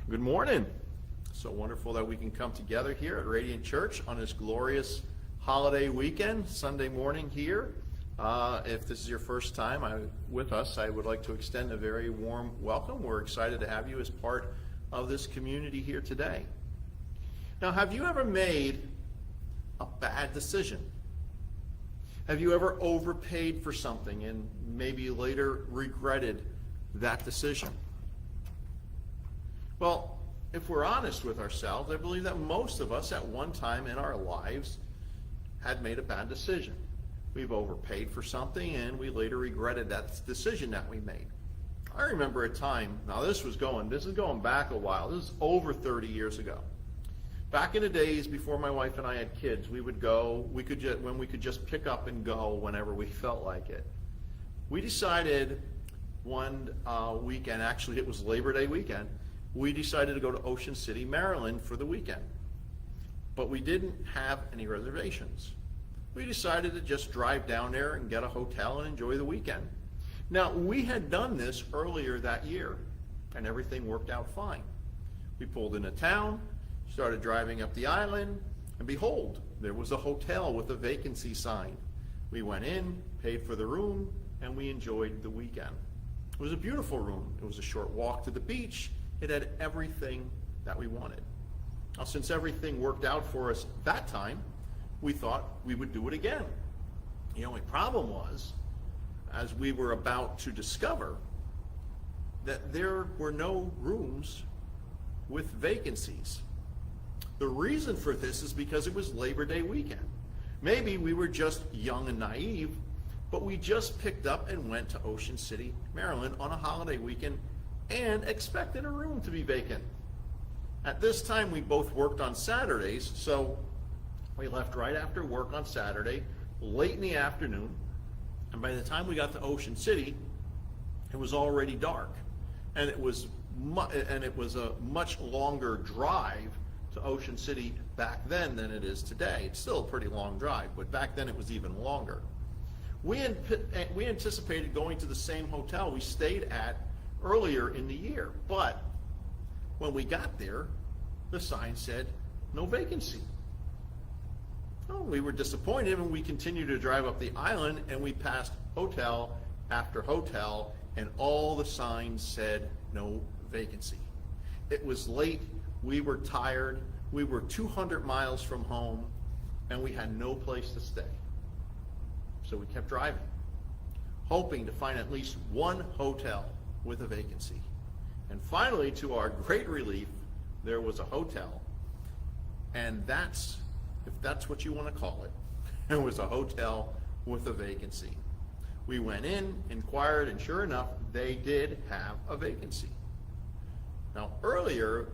Good morning. So wonderful that we can come together here at Radiant Church on this glorious holiday weekend, Sunday morning here. If this is your first time with us, I would like to extend a very warm welcome. We're excited to have you as part of this community here today. Now, have you ever made a bad decision? Have you ever overpaid for something and maybe later regretted that decision? Well, if we're honest with ourselves, I believe that most of us at one time in our lives had made a bad decision. We've overpaid for something and we later regretted that decision that we made. I remember a time, now this is going back a while, this is over 30 years ago. Back in the days before my wife and I had kids, when we could just pick up and go whenever we felt like it. We decided one weekend, actually it was Labor Day weekend, we decided to go to Ocean City, Maryland for the weekend. But we didn't have any reservations. We decided to just drive down there and get a hotel and enjoy the weekend. Now, we had done this earlier that year, and everything worked out fine. We pulled into town, started driving up the island, and behold, there was a hotel with a vacancy sign. We went in, paid for the room, and we enjoyed the weekend. It was a beautiful room. It was a short walk to the beach. It had everything that we wanted. Now, since everything worked out for us that time, we thought we would do it again. The only problem was, as we were about to discover, that there were no rooms with vacancies. The reason for this is because it was Labor Day weekend. Maybe we were just young and naive, but we just picked up and went to Ocean City, Maryland on a holiday weekend and expected a room to be vacant. At this time, we both worked on Saturdays, so we left right after work on Saturday, late in the afternoon, and by the time we got to Ocean City, it was already dark, and it was a much longer drive to Ocean City back then than it is today. It's still a pretty long drive, but back then it was even longer. We anticipated going to the same hotel we stayed at earlier in the year, but when we got there, the sign said no vacancy. Oh, we were disappointed, and we continued to drive up the island, and we passed hotel after hotel, and all the signs said no vacancy. It was late, we were tired, we were 200 miles from home, and we had no place to stay. So we kept driving, hoping to find at least one hotel with a vacancy. And finally, to our great relief, there was a hotel, and if that's what you want to call it, it was a hotel with a vacancy. We went in, inquired, and sure enough, they did have a vacancy. Now, earlier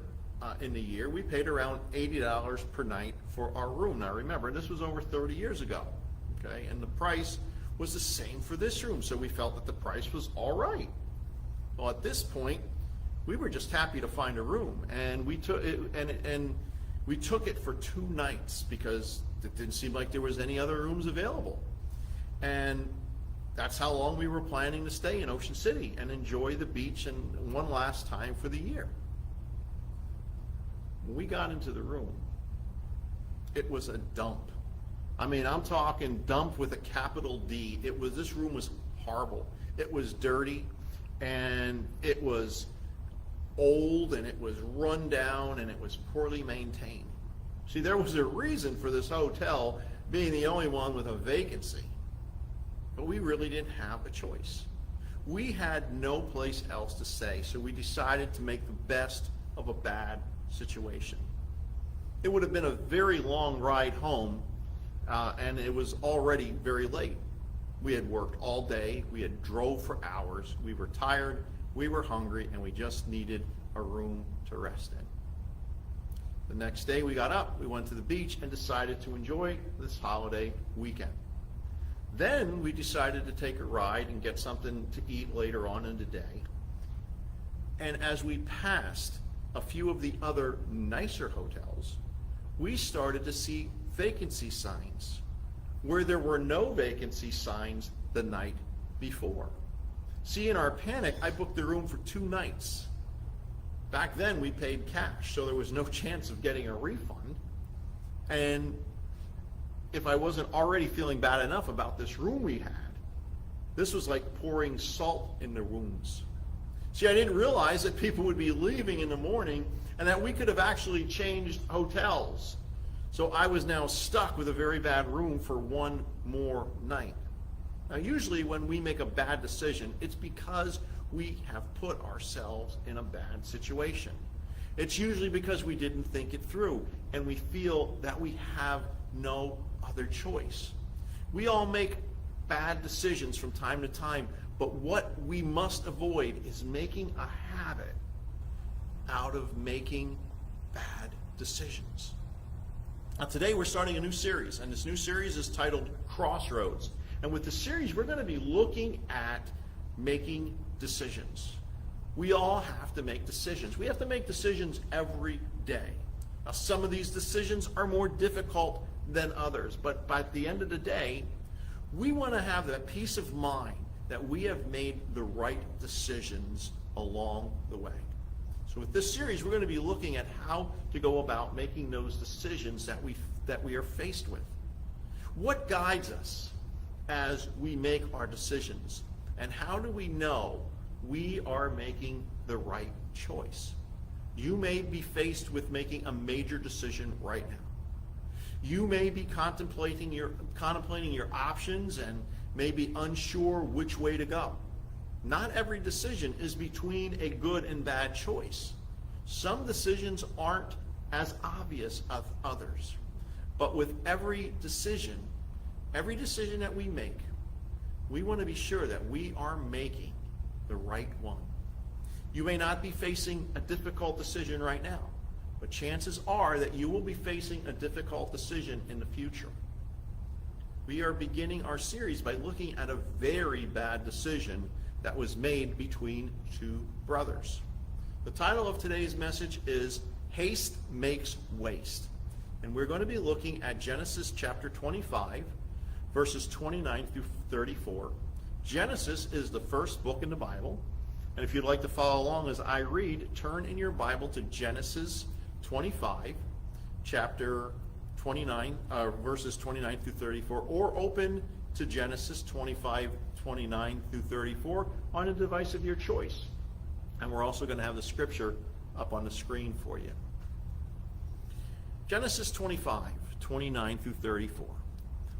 in the year, we paid around $80 per night for our room. Now, remember, this was over 30 years ago, okay? And the price was the same for this room, so we felt that the price was all right. Well, at this point, we were just happy to find a room, and we took it for 2 nights because it didn't seem like there was any other rooms available. And that's how long we were planning to stay in Ocean City and enjoy the beach and one last time for the year. When we got into the room, it was a dump. I mean, I'm talking dump with a capital D. This room was horrible. It was dirty, and it was old, and it was run down, and it was poorly maintained. See, there was a reason for this hotel being the only one with a vacancy, but we really didn't have a choice. We had no place else to stay, so we decided to make the best of a bad situation. It would have been a very long ride home, and it was already very late. We had worked all day, we had drove for hours, we were tired, we were hungry, and we just needed a room to rest in. The next day we got up, we went to the beach, and decided to enjoy this holiday weekend. Then we decided to take a ride and get something to eat later on in the day. And as we passed a few of the other nicer hotels, we started to see vacancy signs where there were no vacancy signs the night before. See, in our panic, I booked the room for 2 nights. Back then we paid cash, so there was no chance of getting a refund. And if I wasn't already feeling bad enough about this room we had, this was like pouring salt in the wounds. See, I didn't realize that people would be leaving in the morning and that we could have actually changed hotels. So I was now stuck with a very bad room for one more night. Now, usually when we make a bad decision, it's because we have put ourselves in a bad situation. It's usually because we didn't think it through and we feel that we have no other choice. We all make bad decisions from time to time, but what we must avoid is making a habit out of making bad decisions. Now today we're starting a new series, and this new series is titled Crossroads. And with the series, we're going to be looking at making decisions. We all have to make decisions. We have to make decisions every day. Now, some of these decisions are more difficult than others, but by the end of the day, we want to have that peace of mind that we have made the right decisions along the way. So with this series, we're going to be looking at how to go about making those decisions that we are faced with. What guides us as we make our decisions? And how do we know we are making the right choice? You may be faced with making a major decision right now. You may be contemplating your options and may be unsure which way to go. Not every decision is between a good and bad choice. Some decisions aren't as obvious as others. But with every decision that we make, we want to be sure that we are making the right one. You may not be facing a difficult decision right now, but chances are that you will be facing a difficult decision in the future. We are beginning our series by looking at a very bad decision that was made between two brothers. The title of today's message is Haste Makes Waste. And we're going to be looking at Genesis chapter 25, verses 29 through 34. Genesis is the first book in the Bible. And if you'd like to follow along as I read, turn in your Bible to Genesis 25, chapter 29, verses 29 through 34, or open to Genesis 25, 29 through 34 on a device of your choice. And we're also going to have the scripture up on the screen for you. Genesis 25, 29 through 34.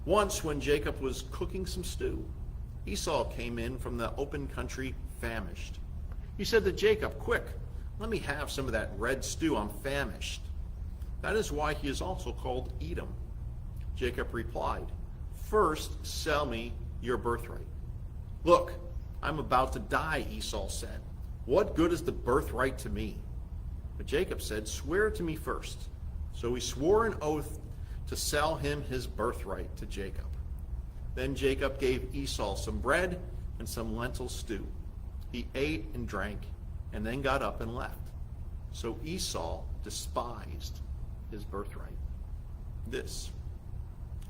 Once when Jacob was cooking some stew, Esau came in from the open country famished. He said to Jacob, "Quick, let me have some of that red stew. I'm famished." That is why he is also called Edom. Jacob replied, "First sell me your birthright." "Look, I'm about to die," Esau said. "What good is the birthright to me?" But Jacob said, "Swear to me first." So he swore an oath to sell him his birthright to Jacob. Then Jacob gave Esau some bread and some lentil stew. He ate and drank and then got up and left. So Esau despised his birthright. This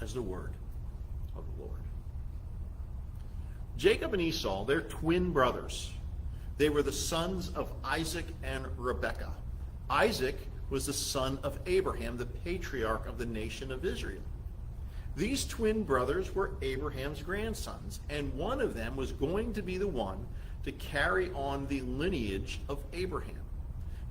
is the word of the Lord. Jacob and Esau, they're twin brothers. They were the sons of Isaac and Rebekah. Isaac was the son of Abraham, the patriarch of the nation of Israel. These twin brothers were Abraham's grandsons, and one of them was going to be the one to carry on the lineage of Abraham.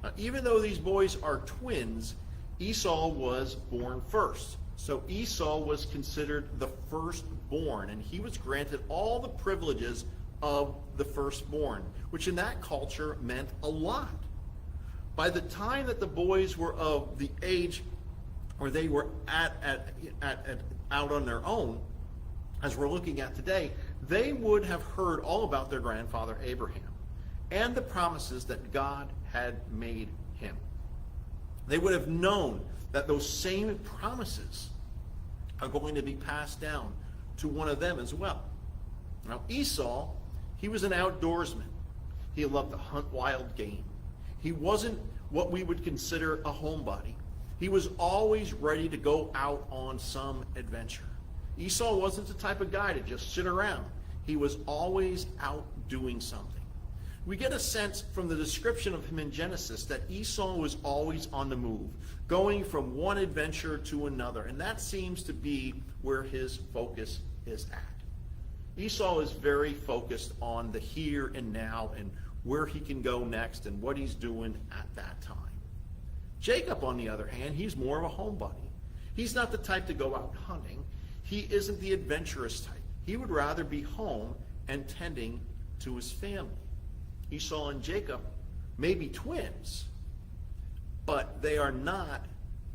Now, even though these boys are twins, Esau was born first. So Esau was considered the firstborn, and he was granted all the privileges of the firstborn, which in that culture meant a lot. By the time that the boys were of the age where they were out on their own, as we're looking at today, they would have heard all about their grandfather Abraham and the promises that God had made him. They would have known that those same promises are going to be passed down to one of them as well. Now Esau, he was an outdoorsman. He loved to hunt wild game. He wasn't what we would consider a homebody. He was always ready to go out on some adventure. Esau wasn't the type of guy to just sit around. He was always out doing something. We get a sense from the description of him in Genesis that Esau was always on the move, going from one adventure to another, and that seems to be where his focus is at. Esau is very focused on the here and now and where he can go next and what he's doing at that time. Jacob, on the other hand, he's more of a homebody. He's not the type to go out hunting. He isn't the adventurous type. He would rather be home and tending to his family. Esau and Jacob may be twins, but they are not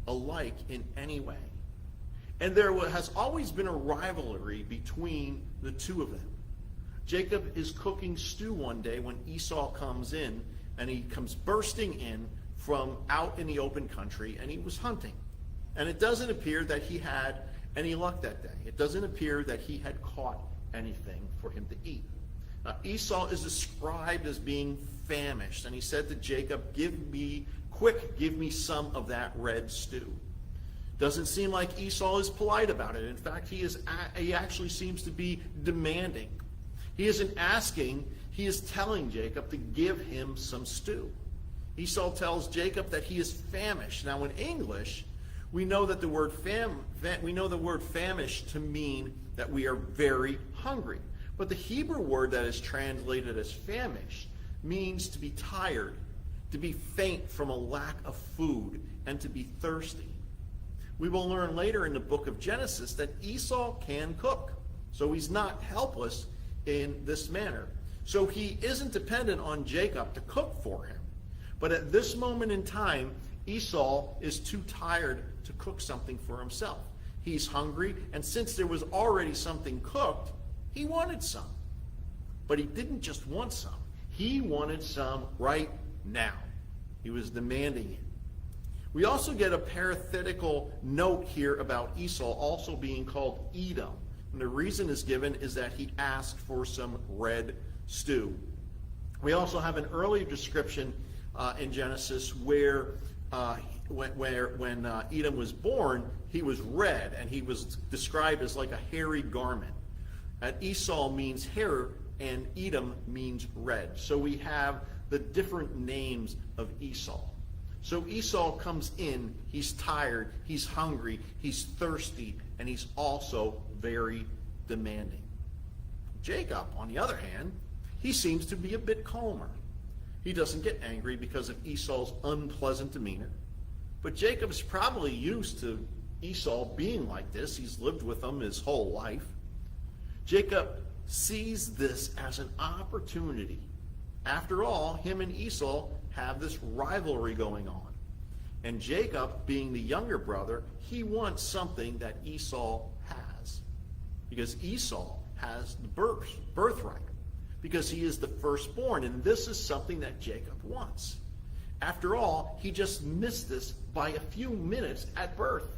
alike in any way. And there has always been a rivalry between the two of them. Jacob is cooking stew one day when Esau comes in, and he comes bursting in from out in the open country, and he was hunting. And it doesn't appear that he had any luck that day. It doesn't appear that he had caught anything for him to eat. Now, Esau is described as being famished, and he said to Jacob, give me some of that red stew. Doesn't seem like Esau is polite about it. In fact, he actually seems to be demanding. He isn't asking, he is telling Jacob to give him some stew. Esau tells Jacob that he is famished. Now, in English, we know that the word famished to mean that we are very hungry. But the Hebrew word that is translated as famished means to be tired, to be faint from a lack of food, and to be thirsty. We will learn later in the book of Genesis that Esau can cook, so he's not helpless in this manner. So he isn't dependent on Jacob to cook for him. But at this moment in time, Esau is too tired to cook something for himself. He's hungry, and since there was already something cooked, he wanted some. But he didn't just want some. He wanted some right now. He was demanding it. We also get a parenthetical note here about Esau also being called Edom. And the reason is given is that he asked for some red stew. We also have an earlier description in Genesis where when Edom was born, he was red, and he was described as like a hairy garment. And Esau means hair, and Edom means red. So we have the different names of Esau. So Esau comes in, he's tired, he's hungry, he's thirsty, and he's also very demanding. Jacob, on the other hand, he seems to be a bit calmer. He doesn't get angry because of Esau's unpleasant demeanor. But Jacob's probably used to Esau being like this. He's lived with him his whole life. Jacob sees this as an opportunity. After all, him and Esau have this rivalry going on. And Jacob, being the younger brother, he wants something that Esau has. Because Esau has the birthright. Because he is the firstborn, and this is something that Jacob wants. After all, he just missed this by a few minutes at birth.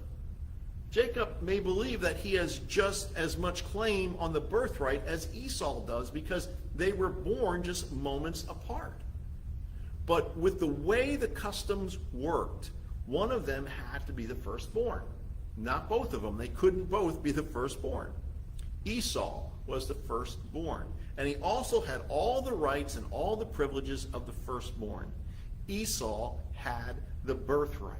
Jacob may believe that he has just as much claim on the birthright as Esau does because they were born just moments apart. But with the way the customs worked, one of them had to be the firstborn. Not both of them. They couldn't both be the firstborn. Esau was the firstborn, and he also had all the rights and all the privileges of the firstborn. Esau had the birthright.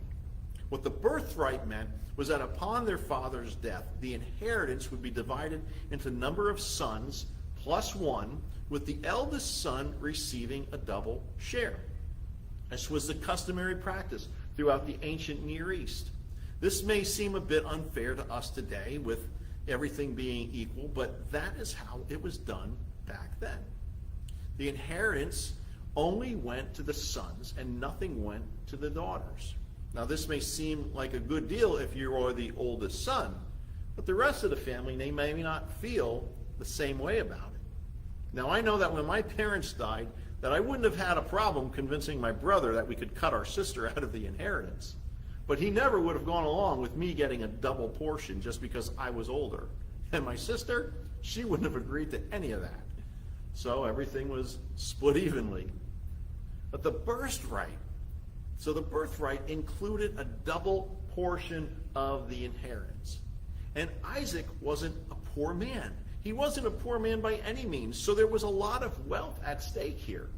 What the birthright meant was that upon their father's death, the inheritance would be divided into number of sons plus one, with the eldest son receiving a double share. This was the customary practice throughout the ancient Near East. This may seem a bit unfair to us today with everything being equal, but that is how it was done back then. The inheritance only went to the sons and nothing went to the daughters. Now, this may seem like a good deal if you are the oldest son, but the rest of the family, they may not feel the same way about it. Now, I know that when my parents died, that I wouldn't have had a problem convincing my brother that we could cut our sister out of the inheritance. But he never would have gone along with me getting a double portion just because I was older. And my sister, she wouldn't have agreed to any of that. So everything was split evenly. But the birthright included a double portion of the inheritance. And Isaac wasn't a poor man. He wasn't a poor man by any means, so there was a lot of wealth at stake here.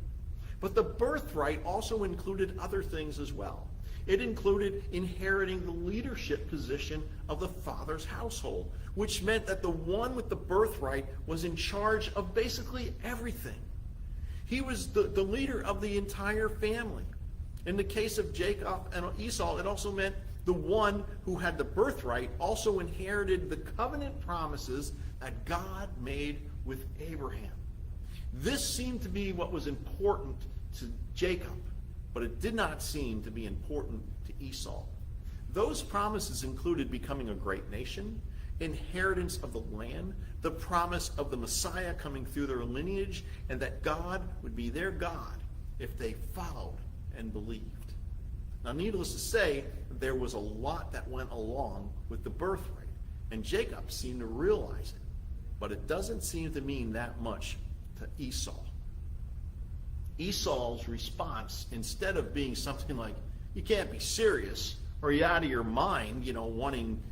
But the birthright also included other things as well. It included inheriting the leadership position of the father's household, which meant that the one with the birthright was in charge of basically everything. He was the leader of the entire family. In the case of Jacob and Esau, it also meant the one who had the birthright also inherited the covenant promises that God made with Abraham. This seemed to be what was important to Jacob, but it did not seem to be important to Esau. Those promises included becoming a great nation, inheritance of the land, the promise of the Messiah coming through their lineage, and that God would be their God if they followed and believed. Now, needless to say, there was a lot that went along with the birthright, and Jacob seemed to realize it, but it doesn't seem to mean that much to Esau. Esau's response, instead of being something like, "You can't be serious," or "You out of your mind, wanting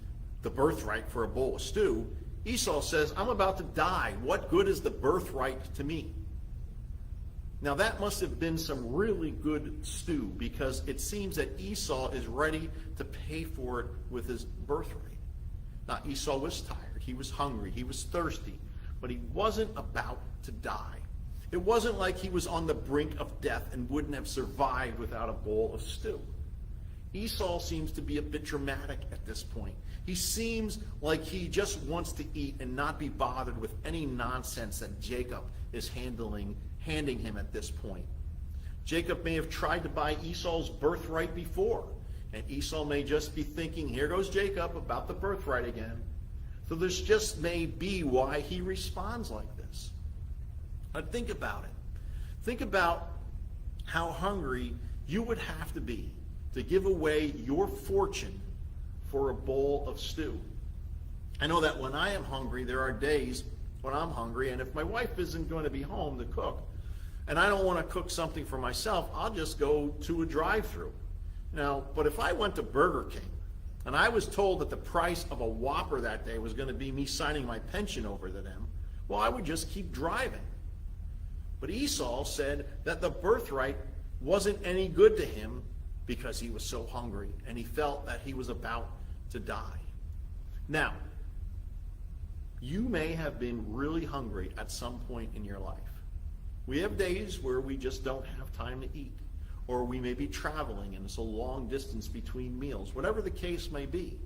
the birthright for a bowl of stew," Esau says, "I'm about to die. What good is the birthright to me?" Now that must have been some really good stew, because it seems that Esau is ready to pay for it with his birthright. Now Esau was tired, he was hungry, he was thirsty, but he wasn't about to die. It wasn't like he was on the brink of death and wouldn't have survived without a bowl of stew. Esau seems to be a bit dramatic at this point. He seems like he just wants to eat and not be bothered with any nonsense that Jacob is handing him at this point. Jacob may have tried to buy Esau's birthright before, and Esau may just be thinking, "Here goes Jacob about the birthright again." So this just may be why he responds like this. But think about it. Think about how hungry you would have to be to give away your fortune for a bowl of stew. I know that when I am hungry, there are days when I'm hungry, and if my wife isn't going to be home to cook, and I don't want to cook something for myself, I'll just go to a drive-thru. Now, but if I went to Burger King, and I was told that the price of a Whopper that day was going to be me signing my pension over to them, well, I would just keep driving. But Esau said that the birthright wasn't any good to him because he was so hungry, and he felt that he was about to die. Now, you may have been really hungry at some point in your life. We have days where we just don't have time to eat, or we may be traveling and it's a long distance between meals, whatever the case may be.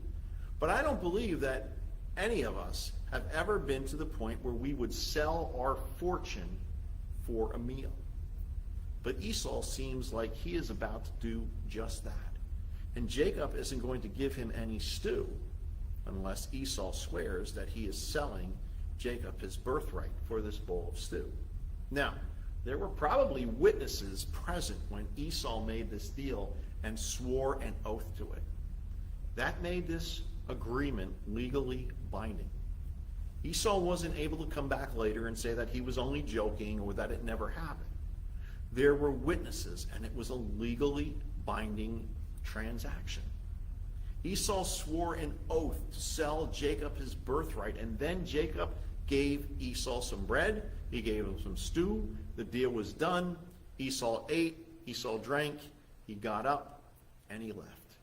But I don't believe that any of us have ever been to the point where we would sell our fortune for a meal. But Esau seems like he is about to do just that. And Jacob isn't going to give him any stew unless Esau swears that he is selling Jacob his birthright for this bowl of stew. Now, there were probably witnesses present when Esau made this deal and swore an oath to it. That made this agreement legally binding. Esau wasn't able to come back later and say that he was only joking or that it never happened. There were witnesses, and it was a legally binding transaction. Esau swore an oath to sell Jacob his birthright, and then Jacob gave Esau some bread, he gave him some stew, the deal was done, Esau ate, Esau drank, he got up, and he left.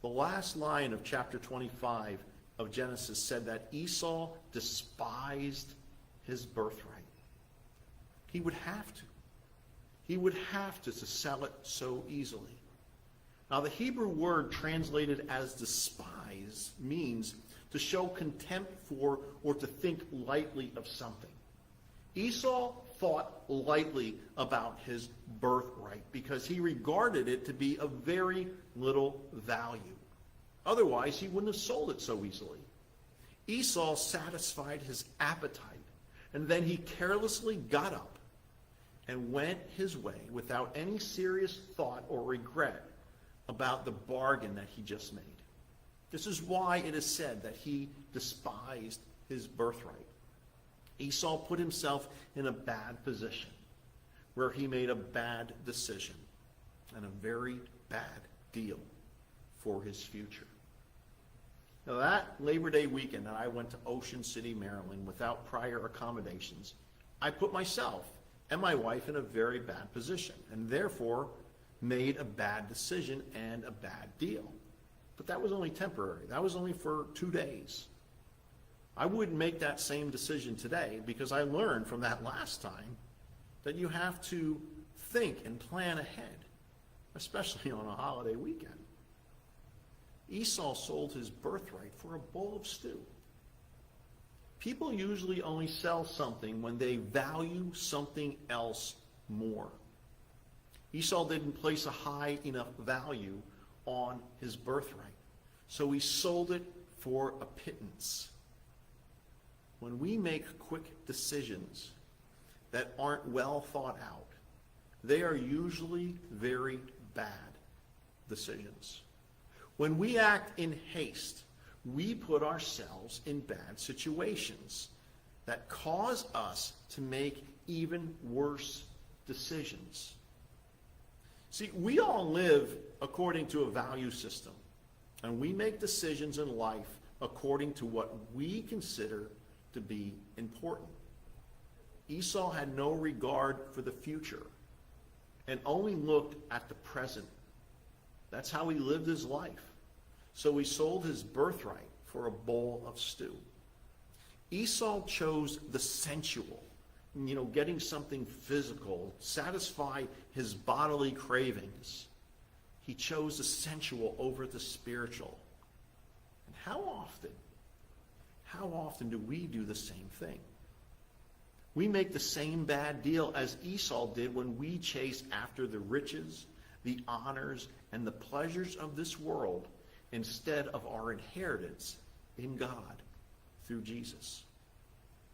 The last line of chapter 25 of Genesis said that Esau despised his birthright. He would have to. He would have to sell it so easily. Now, the Hebrew word translated as despise means to show contempt for or to think lightly of something. Esau thought lightly about his birthright because he regarded it to be of very little value. Otherwise, he wouldn't have sold it so easily. Esau satisfied his appetite, and then he carelessly got up and went his way without any serious thought or regret about the bargain that he just made. This is why it is said that he despised his birthright. Esau put himself in a bad position where he made a bad decision and a very bad deal for his future. Now, that Labor Day weekend that I went to Ocean City, Maryland without prior accommodations, I put myself and my wife in a very bad position, and therefore made a bad decision and a bad deal. But that was only temporary. That was only for 2 days. I wouldn't make that same decision today because I learned from that last time that you have to think and plan ahead, especially on a holiday weekend. Esau sold his birthright for a bowl of stew. People usually only sell something when they value something else more. Esau didn't place a high enough value on his birthright, so he sold it for a pittance. When we make quick decisions that aren't well thought out, they are usually very bad decisions. When we act in haste, we put ourselves in bad situations that cause us to make even worse decisions. See, we all live according to a value system, and we make decisions in life according to what we consider to be important. Esau had no regard for the future and only looked at the present. That's how he lived his life. So he sold his birthright for a bowl of stew. Esau chose the sensual, getting something physical, satisfy his bodily cravings. He chose the sensual over the spiritual. And how often do we do the same thing? We make the same bad deal as Esau did when we chase after the riches, the honors, and the pleasures of this world instead of our inheritance in God through Jesus.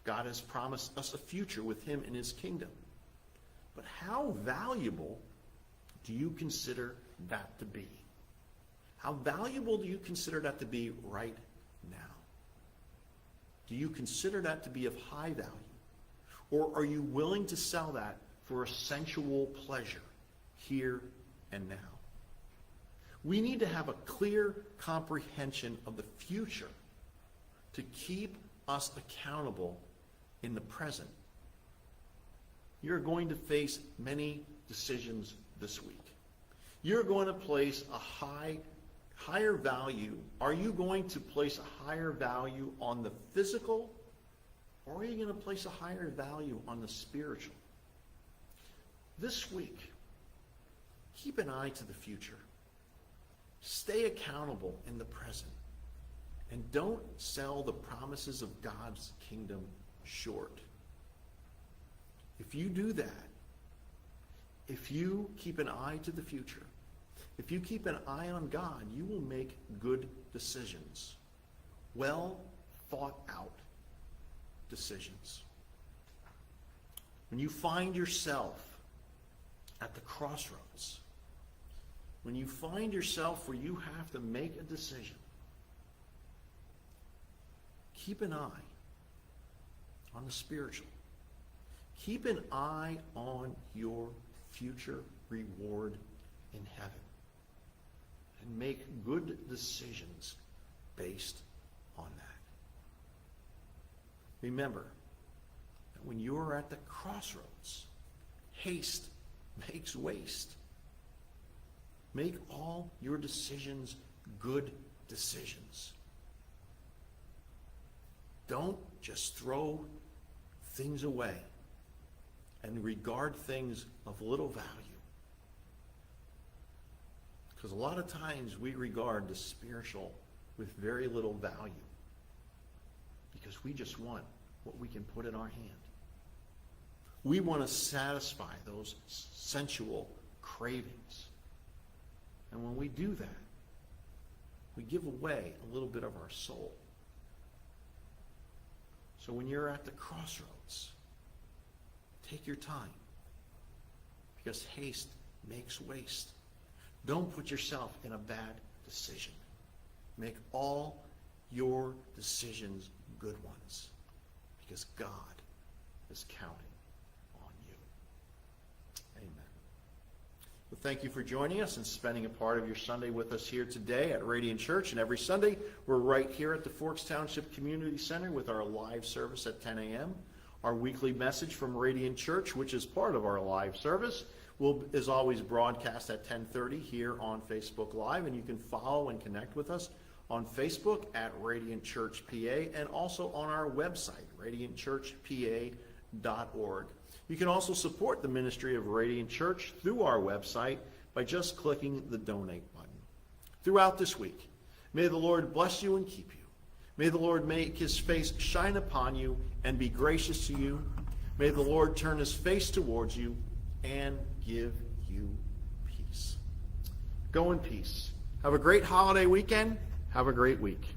God has promised us a future with him in his kingdom. But how valuable do you consider that to be? How valuable do you consider that to be right now? Do you consider that to be of high value? Or are you willing to sell that for a sensual pleasure here and now? We need to have a clear comprehension of the future to keep us accountable in the present. You're going to face many decisions this week. You're going to place a higher value. Are you going to place a higher value on the physical, or are you going to place a higher value on the spiritual? This week, keep an eye to the future. Stay accountable in the present. And don't sell the promises of God's kingdom short. If you do that, if you keep an eye to the future, if you keep an eye on God, you will make good decisions. Well thought out decisions. When you find yourself at the crossroads, when you find yourself where you have to make a decision, keep an eye on the spiritual. Keep an eye on your future reward in heaven. And make good decisions based on that. Remember that when you are at the crossroads, haste makes waste. Make all your decisions good decisions. Don't just throw things away and regard things of little value. Because a lot of times we regard the spiritual with very little value because we just want what we can put in our hand. We want to satisfy those sensual cravings. And when we do that, we give away a little bit of our soul. So when you're at the crossroads, take your time, because haste makes waste. Don't put yourself in a bad decision. Make all your decisions good ones, because God is counting on you. Amen. Well, thank you for joining us and spending a part of your Sunday with us here today at Radiant Church. And every Sunday, we're right here at the Forks Township Community Center with our live service at 10 a.m. Our weekly message from Radiant Church, which is part of our live service, is always broadcast at 10:30 here on Facebook Live, and you can follow and connect with us on Facebook at Radiant Church PA and also on our website, radiantchurchpa.org. You can also support the ministry of Radiant Church through our website by just clicking the donate button. Throughout this week, may the Lord bless you and keep you. May the Lord make his face shine upon you and be gracious to you. May the Lord turn his face towards you and give you peace. Go in peace. Have a great holiday weekend. Have a great week.